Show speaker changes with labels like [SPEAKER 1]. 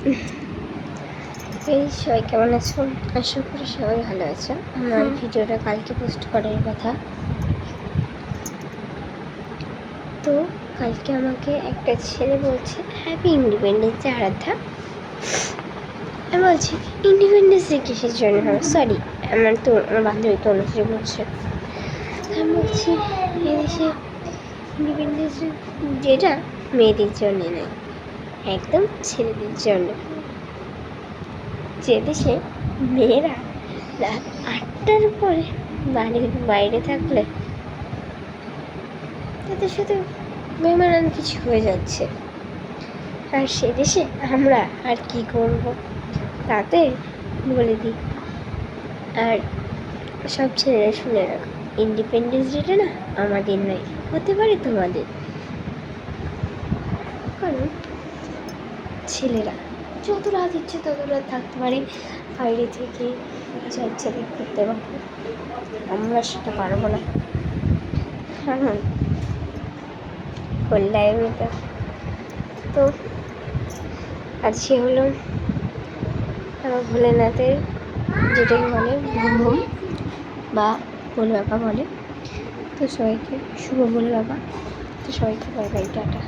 [SPEAKER 1] এই সবাই কেমন আছো? আশা করি সবাই ভালো আছো। আমার ভিডিওটা কালকে পোস্ট করার কথা। তো কালকে আমাকে একটা ছেলে বলছে হ্যাপি ইন্ডিপেন্ডেন্স ডে আরাধ্যা। আমি বলছি ইন্ডিপেন্ডেন্স ডে কিসের জন্য হবে? সরি, আমার বান্ধবী তনুশ্রী বলছে। আমি বলছি এদেশে ইন্ডিপেন্ডেন্স ডেটা মেয়েদের জন্য নয়, একদম ছেলেদের জন্য। যে দেশে মেয়েরা রাত 8টার পরে বাড়ির বাইরে থাকলে তাদের সাথে বেমানান কিছু হয়ে যাচ্ছে, আর সে দেশে আমরা আর কি করব তাতে বলে দিই। আর সব ছেলেরা শুনে রাখো, ইন্ডিপেন্ডেন্স ডেটা না আমাদের নয়, হতে পারে তোমাদের। কারণ ছেলেরা যত রাত ইচ্ছে তত রাত থাকতে পারে বাইরে থেকে, যা ইচ্ছা করতে পারবো। আমরা সেটা পারবো না, কারণ কল্যাণ মেয়েটা। তো আজকে হলো আমার ভোলেনাথের, যেটাকে বলে ভুম বা ভোলে বাবা বলে। তো সবাইকে শুভ ভোলে বাবা। তো সবাইকে বাই বাই, টাটা।